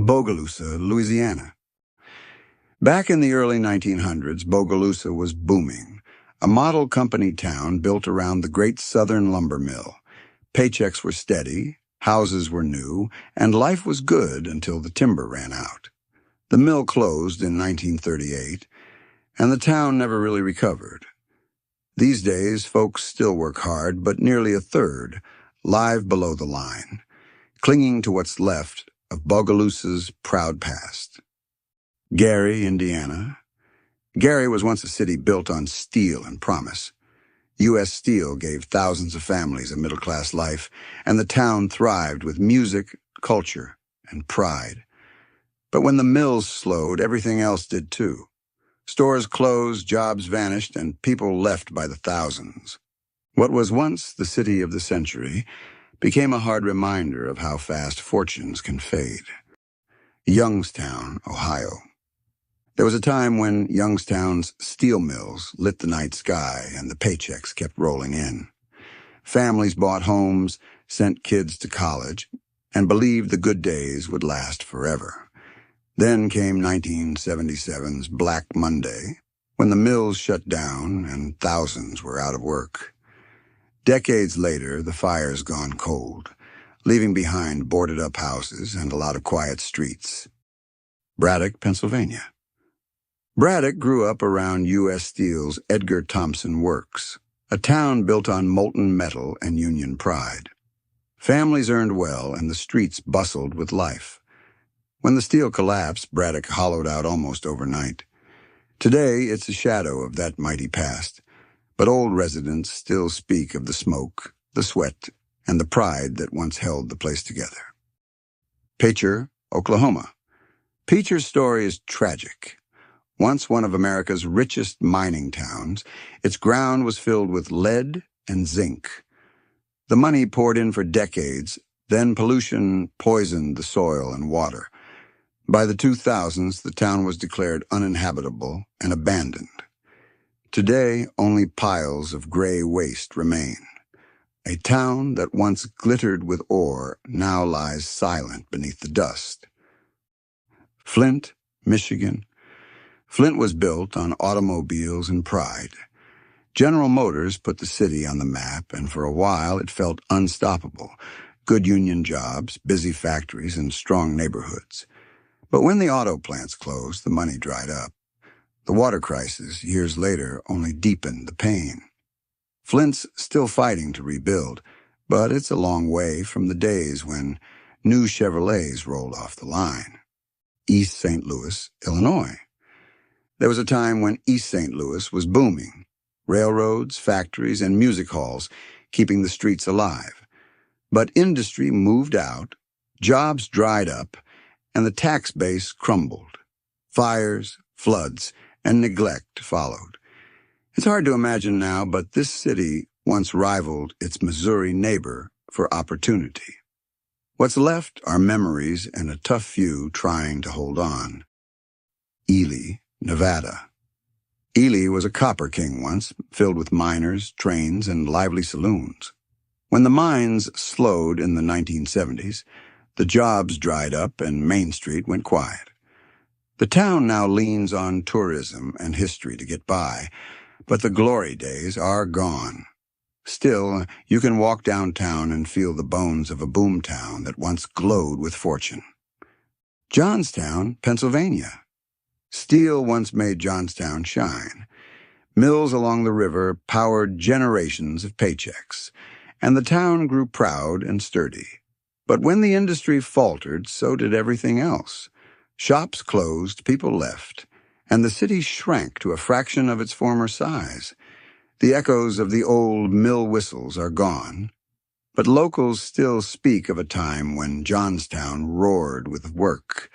Bogalusa, Louisiana. Back in the early 1900s, Bogalusa was booming, a model company town built around the Great Southern Lumber Mill. Paychecks were steady, houses were new, and life was good until the timber ran out. The mill closed in 1938, and the town never really recovered. These days, folks still work hard, but nearly a third live below the line, clinging to what's left of Bogalusa's proud past. Gary, Indiana. Gary was once a city built on steel and promise. U.S. Steel gave thousands of families a middle-class life, and the town thrived with music, culture, and pride. But when the mills slowed, everything else did too. Stores closed, jobs vanished, and people left by the thousands. What was once the city of the century became a hard reminder of how fast fortunes can fade. Youngstown, Ohio. There was a time when Youngstown's steel mills lit the night sky and the paychecks kept rolling in. Families bought homes, sent kids to college, and believed the good days would last forever. Then came 1977's Black Monday, when the mills shut down and thousands were out of work. Decades later, the fire's gone cold, leaving behind boarded-up houses and a lot of quiet streets. Braddock, Pennsylvania. Braddock grew up around U.S. Steel's Edgar Thomson Works, a town built on molten metal and Union pride. Families earned well, and the streets bustled with life. When the steel collapsed, Braddock hollowed out almost overnight. Today, it's a shadow of that mighty past, but old residents still speak of the smoke, the sweat, and the pride that once held the place together. Paycher, Oklahoma. Paycher's story is tragic. Once one of America's richest mining towns, its ground was filled with lead and zinc. The money poured in for decades, then pollution poisoned the soil and water. By the 2000s, the town was declared uninhabitable and abandoned. Today, only piles of gray waste remain. A town that once glittered with ore now lies silent beneath the dust. Flint, Michigan. Flint was built on automobiles and pride. General Motors put the city on the map, and for a while it felt unstoppable. Good union jobs, busy factories, and strong neighborhoods. But when the auto plants closed, the money dried up. The water crisis, years later, only deepened the pain. Flint's still fighting to rebuild, but it's a long way from the days when new Chevrolets rolled off the line. East St. Louis, Illinois. There was a time when East St. Louis was booming. Railroads, factories, and music halls keeping the streets alive. But industry moved out, jobs dried up, and the tax base crumbled. Fires, floods, and neglect followed. It's hard to imagine now, but this city once rivaled its Missouri neighbor for opportunity. What's left are memories and a tough few trying to hold on. Ely, Nevada. Ely was a copper king once, filled with miners, trains, and lively saloons. When the mines slowed in the 1970s, the jobs dried up and Main Street went quiet. The town now leans on tourism and history to get by, but the glory days are gone. Still, you can walk downtown and feel the bones of a boomtown that once glowed with fortune. Johnstown, Pennsylvania. Steel once made Johnstown shine. Mills along the river powered generations of paychecks, and the town grew proud and sturdy. But when the industry faltered, so did everything else. Shops closed, people left, and the city shrank to a fraction of its former size. The echoes of the old mill whistles are gone, but locals still speak of a time when Johnstown roared with work.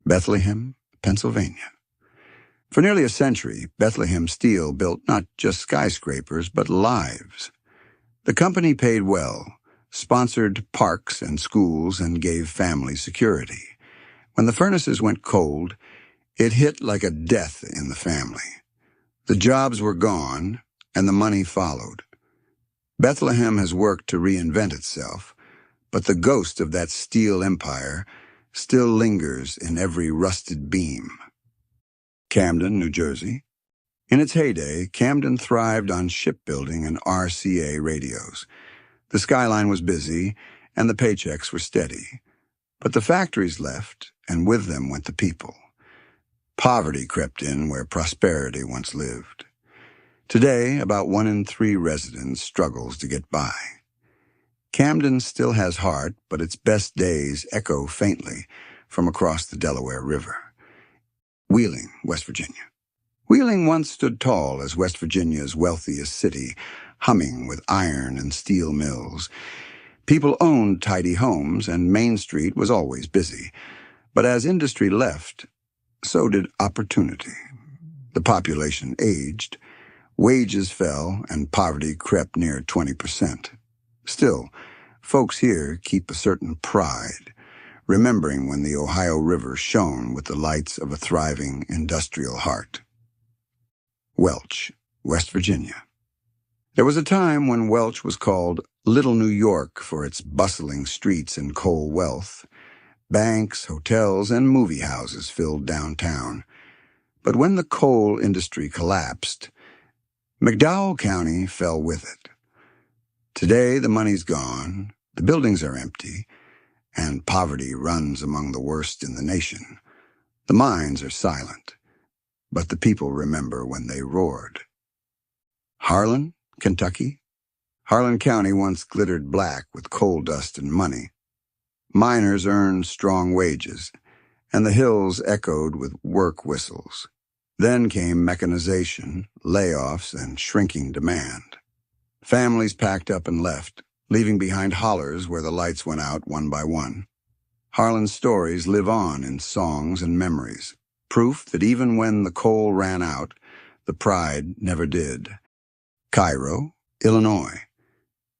Bethlehem, Pennsylvania. For nearly a century, Bethlehem Steel built not just skyscrapers, but lives. The company paid well, sponsored parks and schools, and gave families security. When the furnaces went cold, it hit like a death in the family. The jobs were gone, and the money followed. Bethlehem has worked to reinvent itself, but the ghost of that steel empire still lingers in every rusted beam. Camden, New Jersey. In its heyday, Camden thrived on shipbuilding and RCA radios. The skyline was busy, and the paychecks were steady. But the factories left, and with them went the people. Poverty crept in where prosperity once lived. Today, about 1 in 3 residents struggles to get by. Camden still has heart, but its best days echo faintly from across the Delaware River. Wheeling, West Virginia. Wheeling once stood tall as West Virginia's wealthiest city, humming with iron and steel mills. People owned tidy homes, and Main Street was always busy. But as industry left, so did opportunity. The population aged, wages fell, and poverty crept near 20%. Still, folks here keep a certain pride, remembering when the Ohio River shone with the lights of a thriving industrial heart. Welch, West Virginia. There was a time when Welch was called Little New York for its bustling streets and coal wealth. Banks, hotels, and movie houses filled downtown. But when the coal industry collapsed, McDowell County fell with it. Today, the money's gone, the buildings are empty, and poverty runs among the worst in the nation. The mines are silent, but the people remember when they roared. Harlan, Kentucky. Harlan County once glittered black with coal dust and money. Miners earned strong wages, and the hills echoed with work whistles. Then came mechanization, layoffs, and shrinking demand. Families packed up and left, leaving behind hollers where the lights went out one by one. Harlan's stories live on in songs and memories, proof that even when the coal ran out, the pride never did. Cairo, Illinois.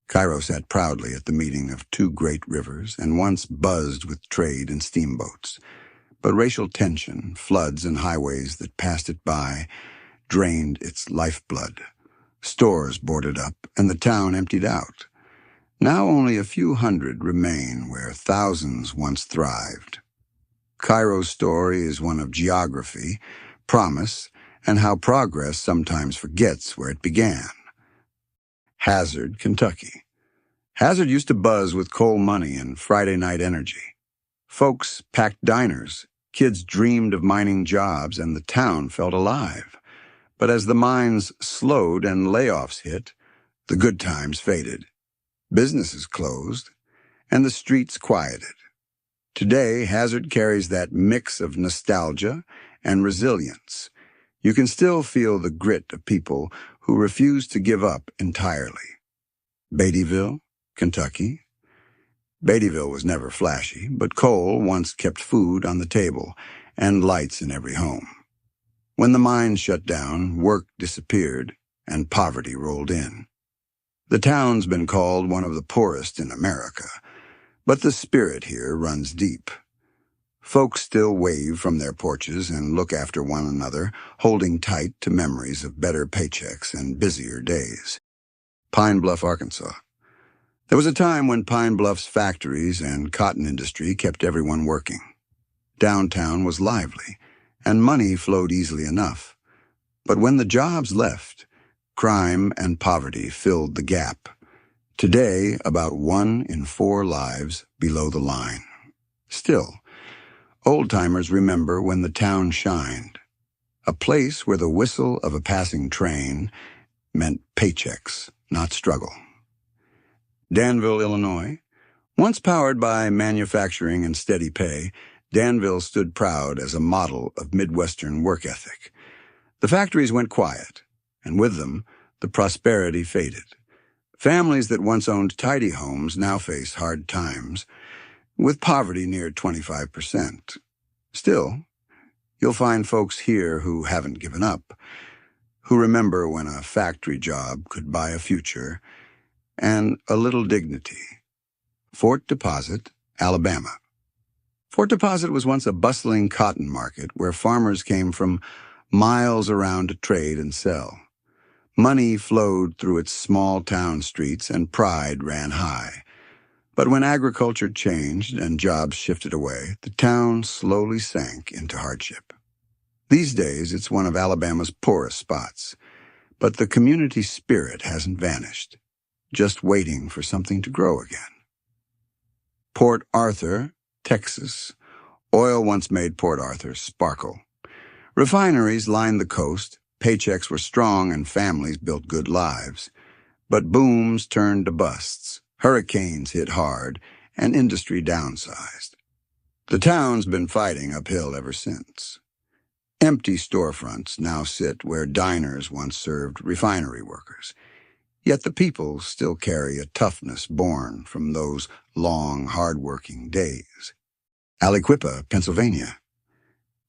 Cairo sat proudly at the meeting of 2 great rivers and once buzzed with trade and steamboats. But racial tension, floods, and highways that passed it by drained its lifeblood. Stores boarded up, and the town emptied out. Now only a few hundred remain where thousands once thrived. Cairo's story is one of geography, promise, and how progress sometimes forgets where it began. Hazard, Kentucky. Hazard used to buzz with coal money and Friday night energy. Folks packed diners, kids dreamed of mining jobs, and the town felt alive. But as the mines slowed and layoffs hit, the good times faded. Businesses closed, and the streets quieted. Today, Hazard carries that mix of nostalgia and resilience. You can still feel the grit of people who refuse to give up entirely. Beattyville, Kentucky. Beattyville was never flashy, but coal once kept food on the table and lights in every home. When the mines shut down, work disappeared, and poverty rolled in. The town's been called one of the poorest in America, but the spirit here runs deep. Folks still wave from their porches and look after one another, holding tight to memories of better paychecks and busier days. Pine Bluff, Arkansas. There was a time when Pine Bluff's factories and cotton industry kept everyone working. Downtown was lively, and money flowed easily enough. But when the jobs left, crime and poverty filled the gap. Today, about 1 in 4 lives below the line. Still, old-timers remember when the town shined, a place where the whistle of a passing train meant paychecks, not struggle. Danville, Illinois. Once powered by manufacturing and steady pay, Danville stood proud as a model of Midwestern work ethic. The factories went quiet, and with them, the prosperity faded. Families that once owned tidy homes now face hard times, with poverty near 25%. Still, you'll find folks here who haven't given up, who remember when a factory job could buy a future and a little dignity. Fort Deposit, Alabama. Fort Deposit was once a bustling cotton market where farmers came from miles around to trade and sell. Money flowed through its small town streets and pride ran high. But when agriculture changed and jobs shifted away, the town slowly sank into hardship. These days, it's one of Alabama's poorest spots, but the community spirit hasn't vanished, just waiting for something to grow again. Port Arthur, Texas. Oil once made Port Arthur sparkle. Refineries lined the coast, paychecks were strong, and families built good lives. But booms turned to busts, hurricanes hit hard, and industry downsized. The town's been fighting uphill ever since. Empty storefronts now sit where diners once served refinery workers. Yet the people still carry a toughness born from those long, hard-working days. Aliquippa, Pennsylvania.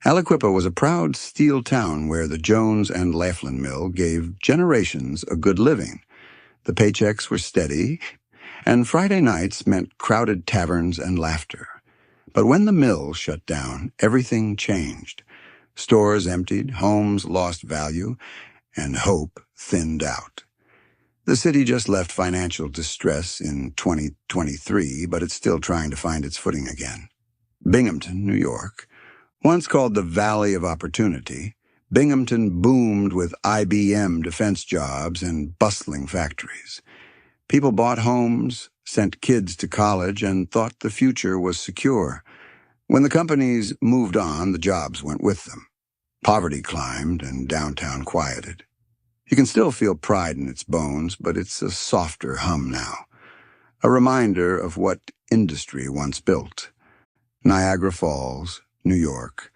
Aliquippa was a proud steel town where the Jones and Laughlin mill gave generations a good living. The paychecks were steady, and Friday nights meant crowded taverns and laughter. But when the mill shut down, everything changed. Stores emptied, homes lost value, and hope thinned out. The city just left financial distress in 2023, but it's still trying to find its footing again. Binghamton, New York. Once called the Valley of Opportunity, Binghamton boomed with IBM defense jobs and bustling factories. People bought homes, sent kids to college, and thought the future was secure. When the companies moved on, the jobs went with them. Poverty climbed and downtown quieted. You can still feel pride in its bones, but it's a softer hum now. A reminder of what industry once built. Niagara Falls, New York.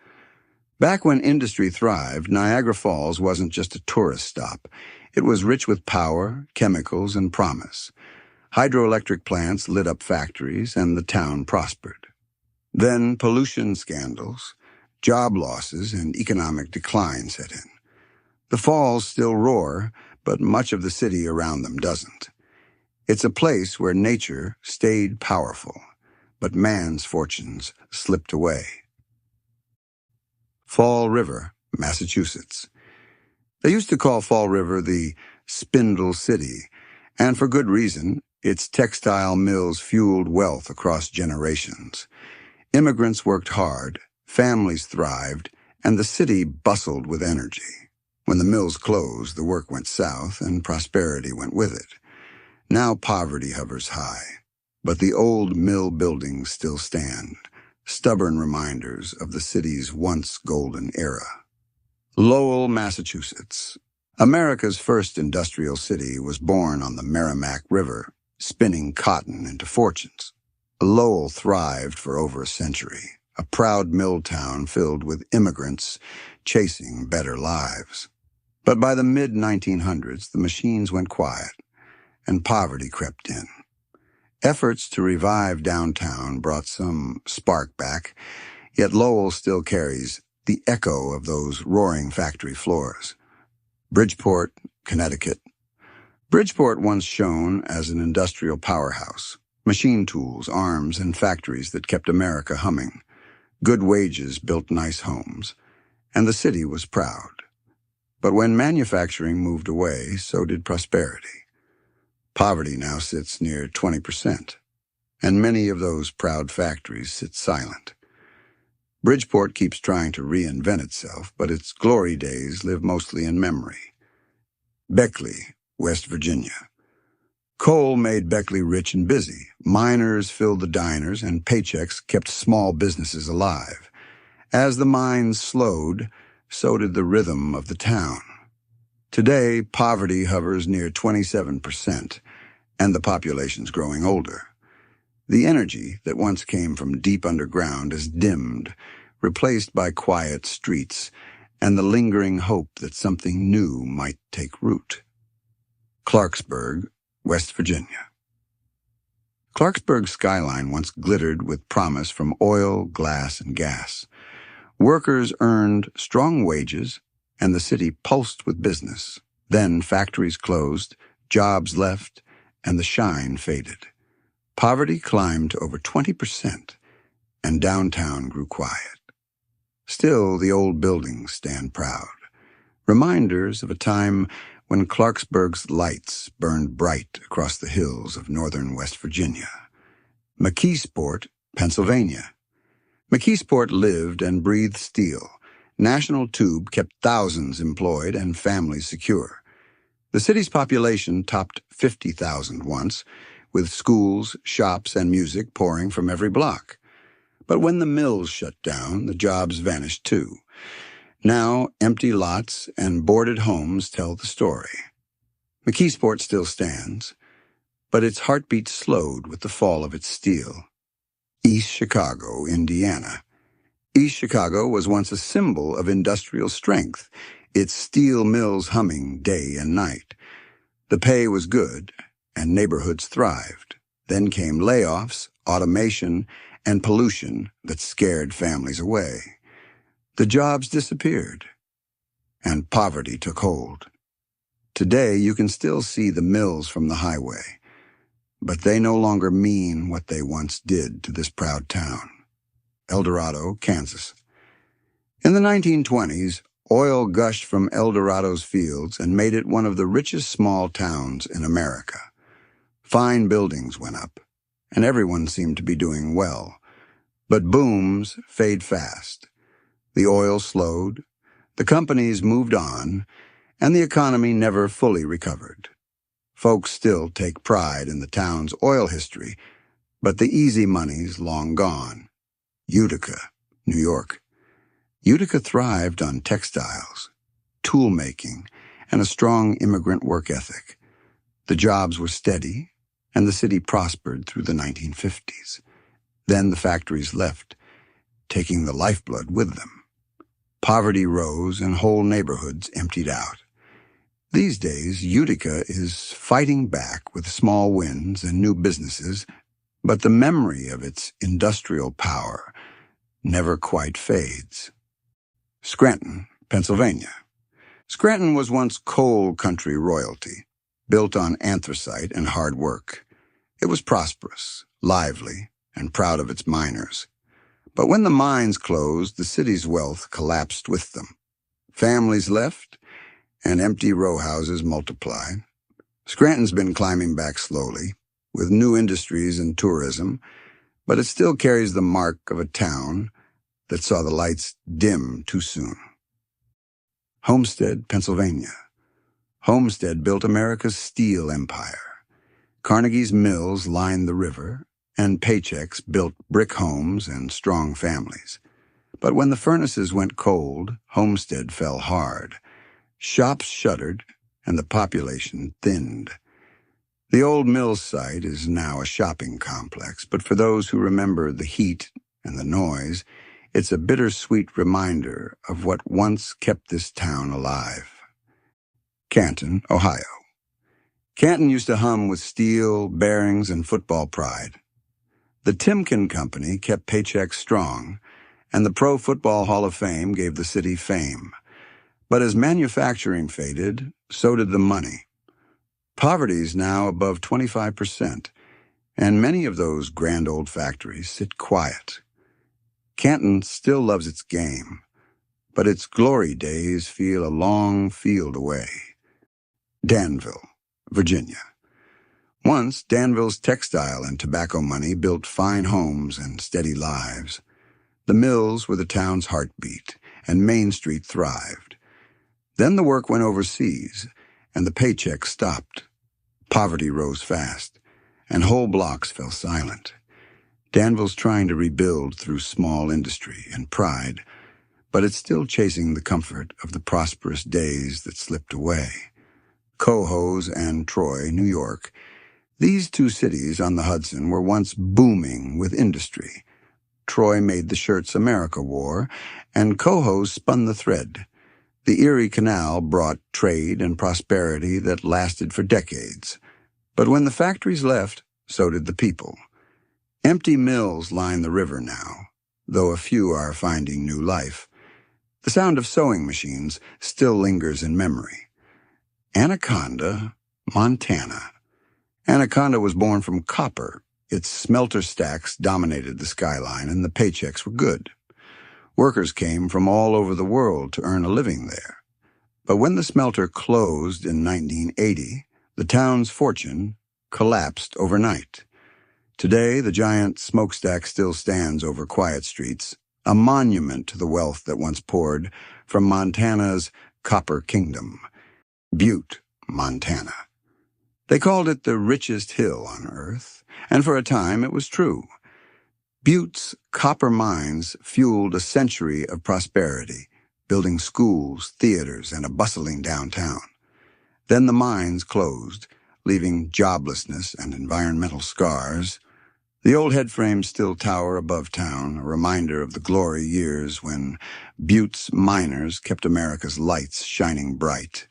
Back when industry thrived, Niagara Falls wasn't just a tourist stop. It was rich with power, chemicals, and promise. Hydroelectric plants lit up factories, and the town prospered. Then pollution scandals, job losses, and economic decline set in. The falls still roar, but much of the city around them doesn't. It's a place where nature stayed powerful, but man's fortunes slipped away. Fall River, Massachusetts. They used to call Fall River the Spindle City, and for good reason. Its textile mills fueled wealth across generations. Immigrants worked hard, families thrived, and the city bustled with energy. When the mills closed, the work went south, and prosperity went with it. Now poverty hovers high, but the old mill buildings still stand, stubborn reminders of the city's once golden era. Lowell, Massachusetts. America's first industrial city was born on the Merrimack River, spinning cotton into fortunes. Lowell thrived for over a century, a proud mill town filled with immigrants chasing better lives. But by the mid-1900s, the machines went quiet, and poverty crept in. Efforts to revive downtown brought some spark back, yet Lowell still carries the echo of those roaring factory floors. Bridgeport, Connecticut. Bridgeport once shone as an industrial powerhouse. Machine tools, arms, and factories that kept America humming. Good wages built nice homes, and the city was proud. But when manufacturing moved away, so did prosperity. Poverty now sits near 20%, and many of those proud factories sit silent. Bridgeport keeps trying to reinvent itself, but its glory days live mostly in memory. Beckley, West Virginia. Coal made Beckley rich and busy. Miners filled the diners, and paychecks kept small businesses alive. As the mines slowed, so did the rhythm of the town. Today, poverty hovers near 27%, and the population's growing older. The energy that once came from deep underground is dimmed, replaced by quiet streets, and the lingering hope that something new might take root. Clarksburg, West Virginia. Clarksburg's skyline once glittered with promise from oil, glass, and gas. Workers earned strong wages, and the city pulsed with business. Then factories closed, jobs left, and the shine faded. Poverty climbed to over 20%, and downtown grew quiet. Still, the old buildings stand proud, reminders of a time when Clarksburg's lights burned bright across the hills of northern West Virginia. McKeesport, Pennsylvania. McKeesport lived and breathed steel. National Tube kept thousands employed and families secure. The city's population topped 50,000 once, with schools, shops, and music pouring from every block. But when the mills shut down, the jobs vanished too. Now, empty lots and boarded homes tell the story. McKeesport still stands, but its heartbeat slowed with the fall of its steel. East Chicago, Indiana. East Chicago was once a symbol of industrial strength, its steel mills humming day and night. The pay was good, and neighborhoods thrived. Then came layoffs, automation, and pollution that scared families away. The jobs disappeared, and poverty took hold. Today, you can still see the mills from the highway, but they no longer mean what they once did to this proud town. El Dorado, Kansas. In the 1920s, oil gushed from El Dorado's fields and made it one of the richest small towns in America. Fine buildings went up, and everyone seemed to be doing well. But booms fade fast. The oil slowed, the companies moved on, and the economy never fully recovered. Folks still take pride in the town's oil history, but the easy money's long gone. Utica, New York. Utica thrived on textiles, tool-making, and a strong immigrant work ethic. The jobs were steady, and the city prospered through the 1950s. Then the factories left, taking the lifeblood with them. Poverty rose and whole neighborhoods emptied out. These days, Utica is fighting back with small wins and new businesses, but the memory of its industrial power never quite fades. Scranton, Pennsylvania. Scranton was once coal country royalty, built on anthracite and hard work. It was prosperous, lively, and proud of its miners. But when the mines closed, the city's wealth collapsed with them. Families left, and empty row houses multiplied. Scranton's been climbing back slowly, with new industries and tourism, but it still carries the mark of a town that saw the lights dim too soon. Homestead, Pennsylvania. Homestead built America's steel empire. Carnegie's mills lined the river, and Paychecks built brick homes and strong families. But when the furnaces went cold, Homestead fell hard. Shops shuttered, and the population thinned. The old mill site is now a shopping complex, but for those who remember the heat and the noise, it's a bittersweet reminder of what once kept this town alive. Canton, Ohio. Canton used to hum with steel, bearings, and football pride. The Timken Company kept Paychecks strong, and the Pro Football Hall of Fame gave the city fame. But as manufacturing faded, so did the money. Poverty's now above 25%, and many of those grand old factories sit quiet. Canton still loves its game, but its glory days feel a long field away. Danville, Virginia. Once, Danville's textile and tobacco money built fine homes and steady lives. The mills were the town's heartbeat, and Main Street thrived. Then the work went overseas, and the paycheck stopped. Poverty rose fast, and whole blocks fell silent. Danville's trying to rebuild through small industry and pride, but it's still chasing the comfort of the prosperous days that slipped away. Cohoes and Troy, New York. These two cities on the Hudson were once booming with industry. Troy made the shirts America wore, and Cohoes spun the thread. The Erie Canal brought trade and prosperity that lasted for decades. But when the factories left, so did the people. Empty mills line the river now, though a few are finding new life. The sound of sewing machines still lingers in memory. Anaconda, Montana. Anaconda was born from copper. Its smelter stacks dominated the skyline, and the paychecks were good. Workers came from all over the world to earn a living there. But when the smelter closed in 1980, the town's fortune collapsed overnight. Today, the giant smokestack still stands over quiet streets, a monument to the wealth that once poured from Montana's Copper Kingdom, Butte, Montana. They called it the richest hill on earth, and for a time it was true. Butte's copper mines fueled a century of prosperity, building schools, theaters, and a bustling downtown. Then the mines closed, leaving joblessness and environmental scars. The old headframes still tower above town, a reminder of the glory years when Butte's miners kept America's lights shining bright.